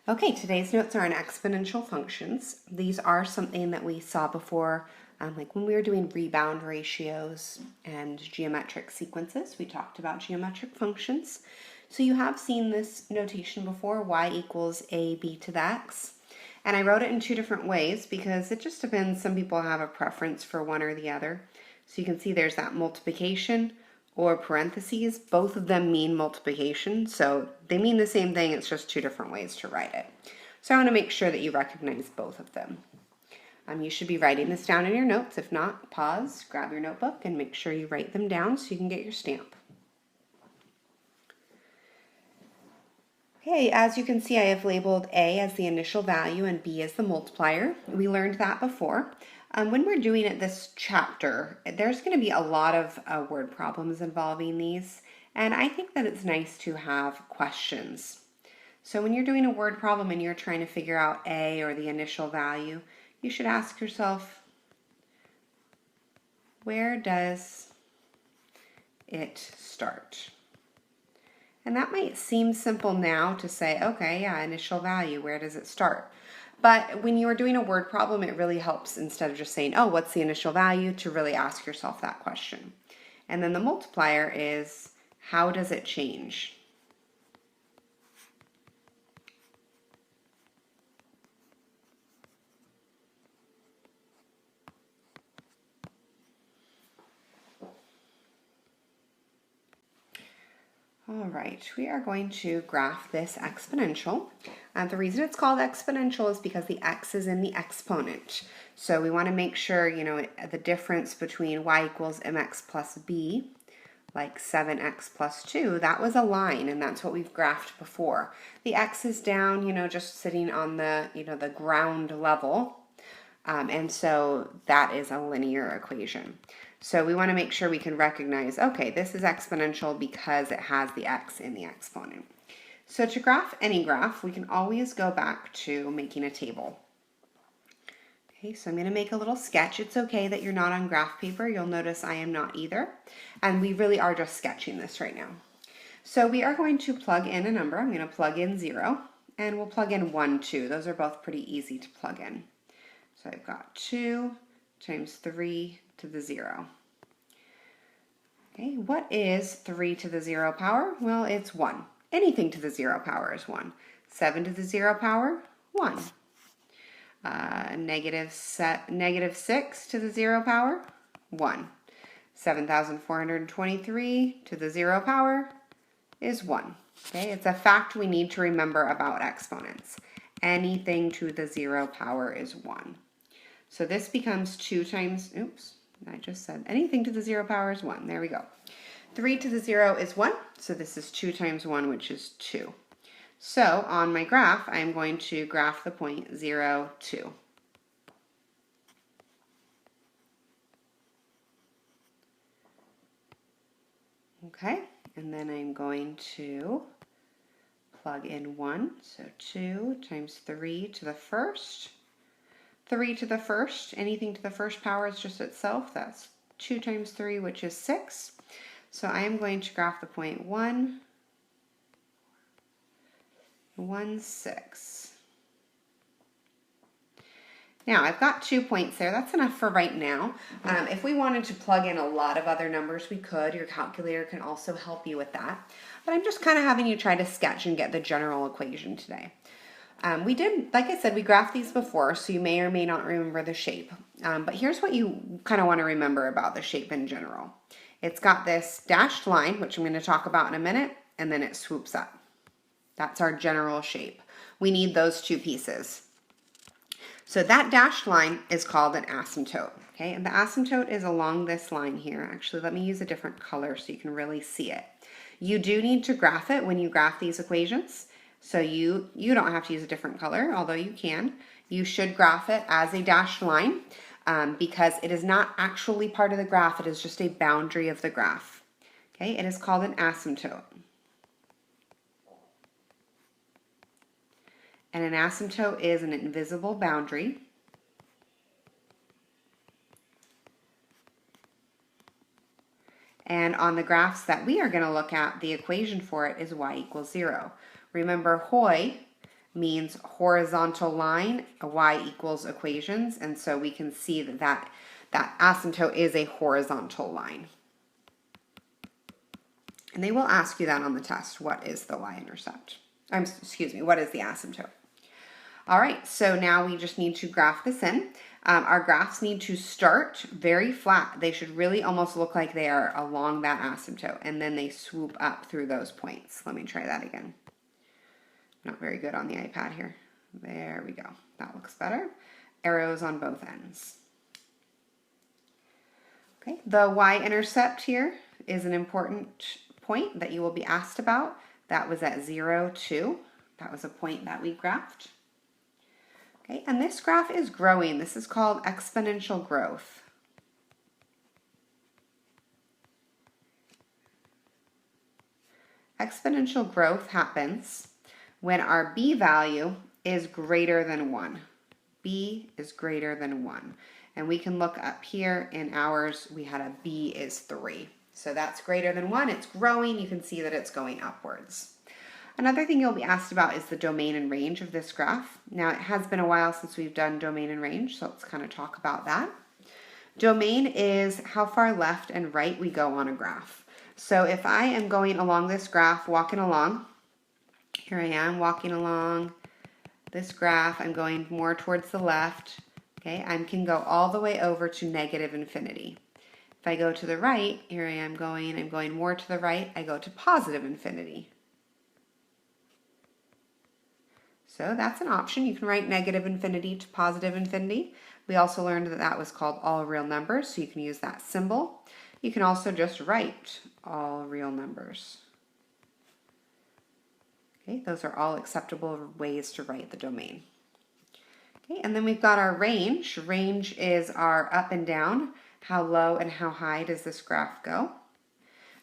Okay, today's notes are on exponential functions. These are something that we saw before, like when we were doing rebound ratios and geometric sequences, we talked about geometric functions. So you have seen this notation before, y equals ab to the x. And I wrote it in two different ways because it just depends. Some people have a preference for one or the other. So you can see there's that multiplication or parentheses. Both of them mean multiplication, so they mean the same thing, it's just two different ways to write it. So I want to make sure that you recognize both of them. You should be writing this down in your notes. If not, pause, grab your notebook, and make sure you write them down so you can get your stamp. Okay, as you can see, I have labeled A as the initial value and B as the multiplier. We learned that before. When we're doing it this chapter, there's going to be a lot of word problems involving these, and I think that it's nice to have questions. So when you're doing a word problem and you're trying to figure out A or the initial value, you should ask yourself, where does it start? And that might seem simple now to say, okay, yeah, initial value, where does it start? But when you are doing a word problem, it really helps, instead of just saying, oh, what's the initial value, to really ask yourself that question. And then the multiplier is, how does it change? All right, we are going to graph this exponential. The reason it's called exponential is because the x is in the exponent. So we want to make sure, the difference between y equals mx plus b, like 7x plus 2, that was a line, and that's what we've graphed before. The x is down, just sitting on the, the ground level, and so that is a linear equation. So we want to make sure we can recognize, okay, this is exponential because it has the x in the exponent. So to graph any graph, we can always go back to making a table. Okay, so I'm going to make a little sketch. It's okay that you're not on graph paper. You'll notice I am not either. And we really are just sketching this right now. So we are going to plug in a number. I'm going to plug in 0, and we'll plug in 1, 2. Those are both pretty easy to plug in. So I've got 2 times 3 to the 0. Okay, what is 3 to the 0 power? Well, it's 1. Anything to the 0 power is 1. 7 to the 0 power, 1. Negative 6 to the 0 power, 1. 7,423 to the 0 power is 1. Okay, it's a fact we need to remember about exponents. Anything to the 0 power is 1. So this becomes 2 times, oops, I just said anything to the 0 power is 1. There we go. 3 to the 0 is 1, so this is 2 times 1, which is 2. So on my graph, I'm going to graph the point 0, 2. Okay, and then I'm going to plug in 1, so 2 times 3 to the first. 3 to the first, anything to the first power is just itself. That's 2 times 3, which is 6. So I am going to graph the point 1, 1, 6. Now I've got 2 points there. That's enough for right now. If we wanted to plug in a lot of other numbers, we could. Your calculator can also help you with that. But I'm just kind of having you try to sketch and get the general equation today. We did, like I said, we graphed these before, so you may or may not remember the shape. But here's what you kind of want to remember about the shape in general. It's got this dashed line, which I'm going to talk about in a minute, and then it swoops up. That's our general shape. We need those two pieces. So that dashed line is called an asymptote. Okay, and the asymptote is along this line here. Actually, let me use a different color so you can really see it. You do need to graph it when you graph these equations. So you don't have to use a different color, although you can. You should graph it as a dashed line because it is not actually part of the graph. It is just a boundary of the graph. Okay, it is called an asymptote. And an asymptote is an invisible boundary. And on the graphs that we are going to look at, the equation for it is y equals 0. Remember, Hoy means horizontal line, y equals equations, and so we can see that asymptote is a horizontal line. And they will ask you that on the test. What is the y-intercept? Excuse me, what is the asymptote? All right, so now we just need to graph this in. Our graphs need to start very flat. They should really almost look like they are along that asymptote, and then they swoop up through those points. Let me try that again. Not very good on the iPad here. There we go. That looks better. Arrows on both ends. Okay, the y-intercept here is an important point that you will be asked about. That was at 0, 2. That was a point that we graphed. Okay, and this graph is growing. This is called exponential growth. Exponential growth happens when our b value is greater than 1. B is greater than 1. And we can look up here in ours, we had a b is 3. So that's greater than 1. It's growing. You can see that it's going upwards. Another thing you'll be asked about is the domain and range of this graph. Now, it has been a while since we've done domain and range, so let's kind of talk about that. Domain is how far left and right we go on a graph. So if I am going along this graph, walking along, here I am walking along this graph, I'm going more towards the left, okay, I can go all the way over to negative infinity. If I go to the right, here I am going, I'm going more to the right, I go to positive infinity. So that's an option. You can write negative infinity to positive infinity. We also learned that that was called all real numbers, so you can use that symbol. You can also just write all real numbers. Okay, those are all acceptable ways to write the domain. Okay, and then we've got our range. Range is our up and down. How low and how high does this graph go?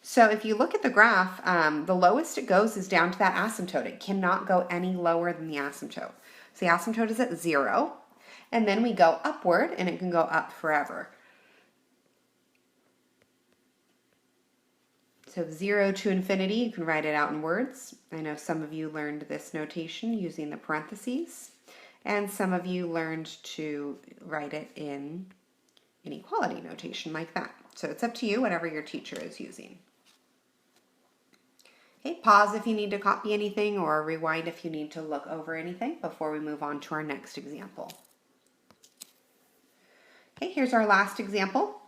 So if you look at the graph, the lowest it goes is down to that asymptote. It cannot go any lower than the asymptote. So the asymptote is at 0, and then we go upward, and it can go up forever. So 0 to infinity, you can write it out in words. I know some of you learned this notation using the parentheses, and some of you learned to write it in inequality notation like that. So it's up to you, whatever your teacher is using. Okay, pause if you need to copy anything, or rewind if you need to look over anything before we move on to our next example. Okay, here's our last example.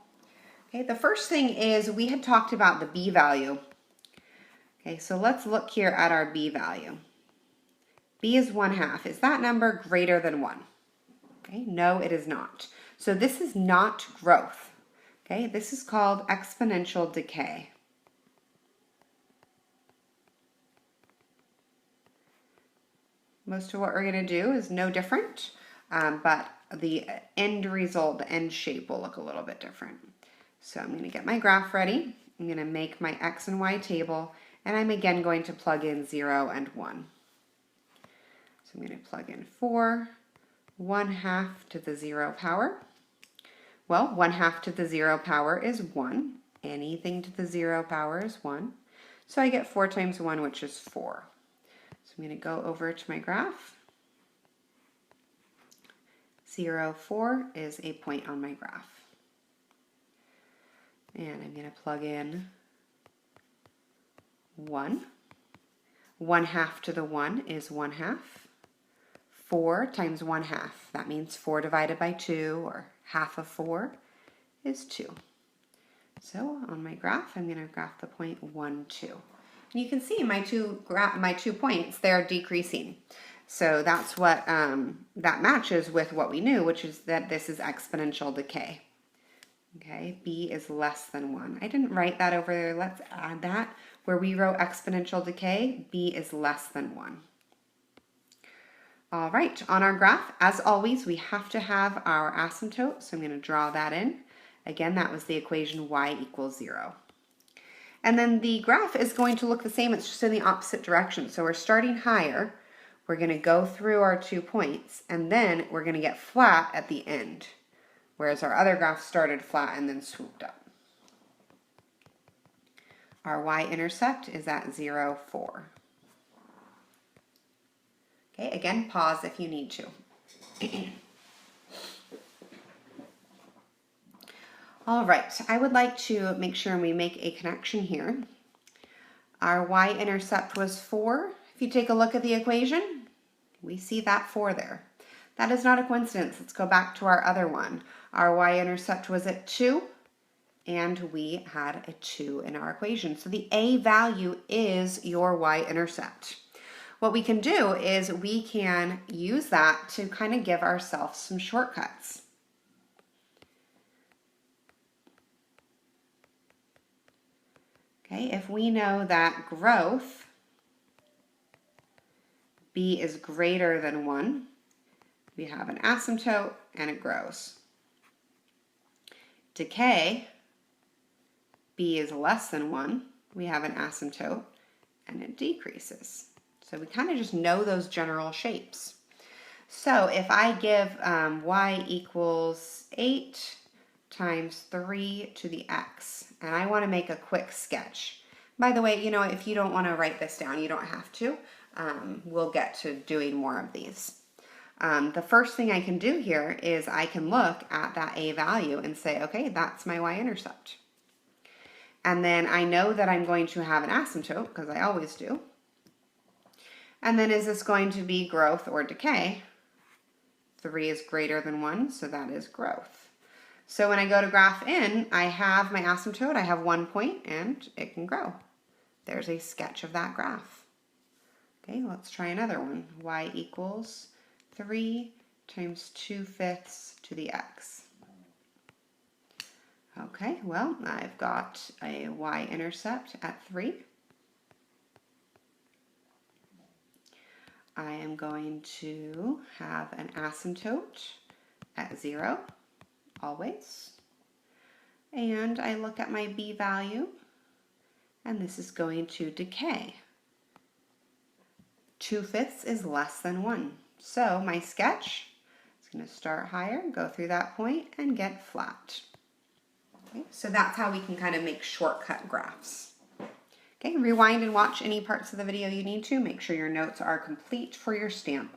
Okay, the first thing is we had talked about the b value. Okay, so let's look here at our b value. B is 1/2. Is that number greater than 1? Okay, no, it is not. So this is not growth. Okay, this is called exponential decay. Most of what we're going to do is no different, but the end result, the end shape will look a little bit different. So I'm going to get my graph ready. I'm going to make my x and y table, and I'm again going to plug in 0 and 1. So I'm going to plug in 4, 1/2 to the 0 power. Well, 1/2 to the 0 power is 1. Anything to the 0 power is 1. So I get 4 times 1, which is 4. So I'm going to go over to my graph. 0, 4 is a point on my graph. And I'm going to plug in 1. 1/2 to the 1 is 1/2. 4 times 1/2, that means 4 divided by 2, or half of 4, is 2. So on my graph, I'm going to graph the point 1, 2. And you can see my two points, they're decreasing. So that's what that matches with what we knew, which is that this is exponential decay. Okay, b is less than 1. I didn't write that over there. Let's add that. Where we wrote exponential decay, b is less than 1. All right, on our graph, as always, we have to have our asymptote, so I'm going to draw that in. Again, that was the equation y equals 0. And then the graph is going to look the same, it's just in the opposite direction. So we're starting higher, we're going to go through our 2 points, and then we're going to get flat at the end, whereas our other graph started flat and then swooped up. Our y-intercept is at 0, 4. Okay, again, pause if you need to. All right, I would like to make sure we make a connection here. Our y-intercept was 4. If you take a look at the equation, we see that 4 there. That is not a coincidence. Let's go back to our other one. Our y-intercept was at 2, and we had a 2 in our equation. So the a value is your y-intercept. What we can do is we can use that to kind of give ourselves some shortcuts. Okay, if we know that growth, b is greater than 1, we have an asymptote and it grows. Decay, b is less than 1, we have an asymptote and it decreases. So we kind of just know those general shapes. So if I give y equals 8 times 3 to the x, and I want to make a quick sketch. By the way, you know, if you don't want to write this down, you don't have to. We'll get to doing more of these. The first thing I can do here is I can look at that a value and say, okay, that's my y-intercept. And then I know that I'm going to have an asymptote, because I always do. And then is this going to be growth or decay? 3 is greater than 1, so that is growth. So when I go to graph in, I have my asymptote, I have 1 point, and it can grow. There's a sketch of that graph. Okay, let's try another one. Y equals 3 times 2/5 to the x. Okay, well, I've got a y-intercept at 3. I am going to have an asymptote at 0, always. And I look at my b value, and this is going to decay. 2/5 is less than 1. So my sketch is going to start higher, go through that point, and get flat. Okay, so that's how we can kind of make shortcut graphs. Okay, rewind and watch any parts of the video you need to. Make sure your notes are complete for your stamp.